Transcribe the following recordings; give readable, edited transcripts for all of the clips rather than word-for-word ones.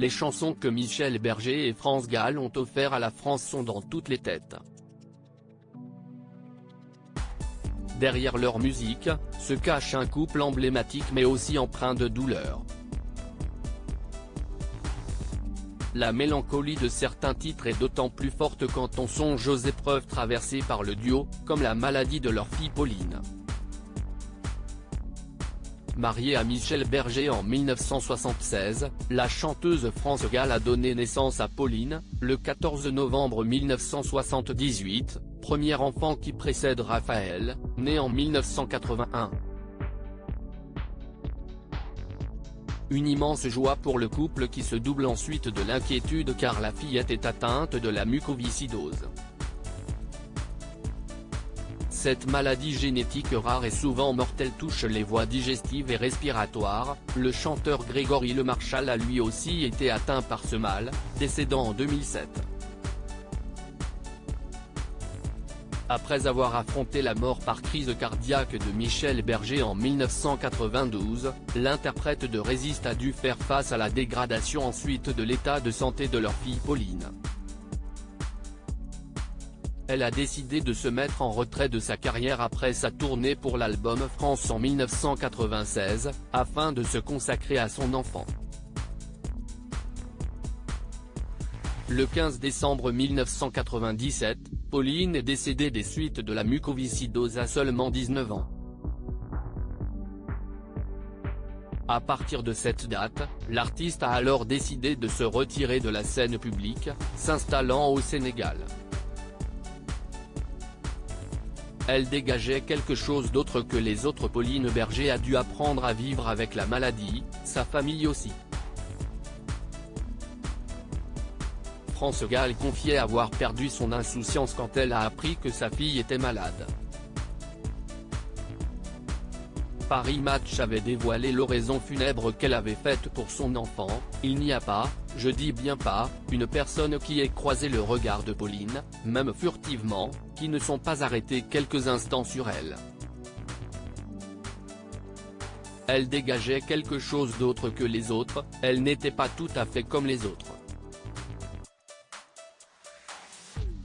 les chansons que Michel Berger et France Gall ont offert à la France sont dans toutes les têtes. Derrière leur musique, se cache un couple emblématique mais aussi empreint de douleur. La mélancolie de certains titres est d'autant plus forte quand on songe aux épreuves traversées par le duo, comme la maladie de leur fille Pauline. Mariée à Michel Berger en 1976, la chanteuse France Gall a donné naissance à Pauline, le 14 novembre 1978, premier enfant qui précède Raphaël, né en 1981. Une immense joie pour le couple qui se double ensuite de l'inquiétude car la fillette est atteinte de la mucoviscidose. Cette maladie génétique rare et souvent mortelle touche les voies digestives et respiratoires. Le chanteur Grégory Le Marchal a lui aussi été atteint par ce mal, décédant en 2007. Après avoir affronté la mort par crise cardiaque de Michel Berger en 1992, l'interprète de Résiste a dû faire face à la dégradation ensuite de l'état de santé de leur fille Pauline. Elle a décidé de se mettre en retrait de sa carrière après sa tournée pour l'album France en 1996, afin de se consacrer à son enfant. Le 15 décembre 1997, Pauline est décédée des suites de la mucoviscidose à seulement 19 ans. À partir de cette date, l'artiste a alors décidé de se retirer de la scène publique, s'installant au Sénégal. Elle dégageait quelque chose d'autre que les autres. Pauline Berger a dû apprendre à vivre avec la maladie, sa famille aussi. France Gall confiait avoir perdu son insouciance quand elle a appris que sa fille était malade. Paris Match avait dévoilé l'oraison funèbre qu'elle avait faite pour son enfant. Il n'y a pas, je dis bien pas, une personne qui ait croisé le regard de Pauline, même furtivement, qui ne sont pas arrêtés quelques instants sur elle. Elle dégageait quelque chose d'autre que les autres, elle n'était pas tout à fait comme les autres.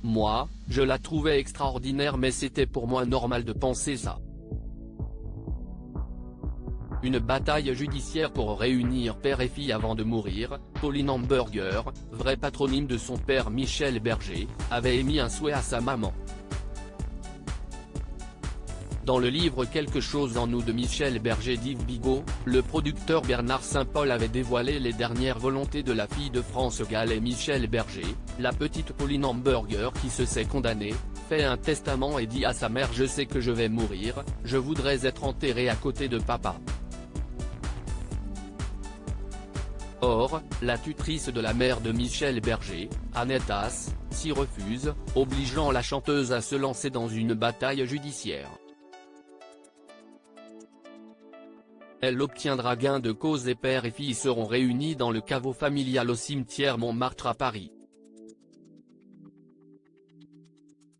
Moi, je la trouvais extraordinaire mais c'était pour moi normal de penser ça. Une bataille judiciaire pour réunir père et fille avant de mourir. Pauline Hamburger, vrai patronyme de son père Michel Berger, avait émis un souhait à sa maman. Dans le livre Quelque chose en nous de Michel Berger d'Yves Bigot, le producteur Bernard Saint-Paul avait dévoilé les dernières volontés de la fille de France Gall et Michel Berger, la petite Pauline Hamburger qui se sait condamnée, fait un testament et dit à sa mère: je sais que je vais mourir, je voudrais être enterrée à côté de papa. Or, la tutrice de la mère de Michel Berger, Annette Haas, s'y refuse, obligeant la chanteuse à se lancer dans une bataille judiciaire. Elle obtiendra gain de cause et père et fille seront réunis dans le caveau familial au cimetière Montmartre à Paris.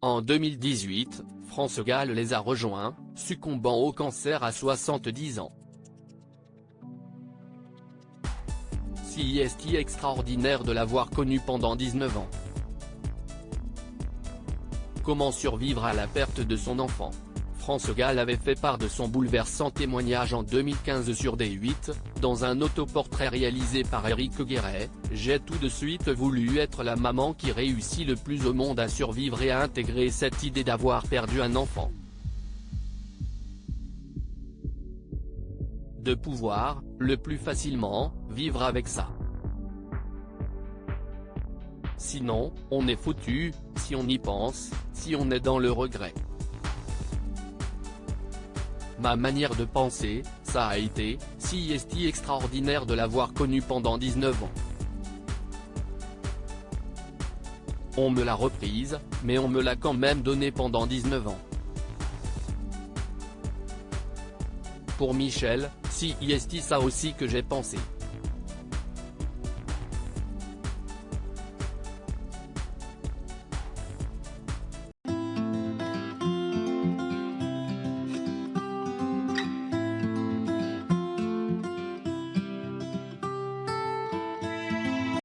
En 2018, France Gall les a rejoints, succombant au cancer à 70 ans. Si est-il extraordinaire de l'avoir connu pendant 19 ans. Comment survivre à la perte de son enfant? France Gall avait fait part de son bouleversant témoignage en 2015 sur D8, dans un autoportrait réalisé par Éric Guéret. J'ai tout de suite voulu être la maman qui réussit le plus au monde à survivre et à intégrer cette idée d'avoir perdu un enfant. De pouvoir, le plus facilement, vivre avec ça. Sinon, on est foutu, si on y pense, si on est dans le regret. Ma manière de penser, ça a été, si est-il extraordinaire de l'avoir connu pendant 19 ans. On me l'a reprise, mais on me l'a quand même donnée pendant 19 ans. Pour Michel, si est-il ça aussi que j'ai pensé.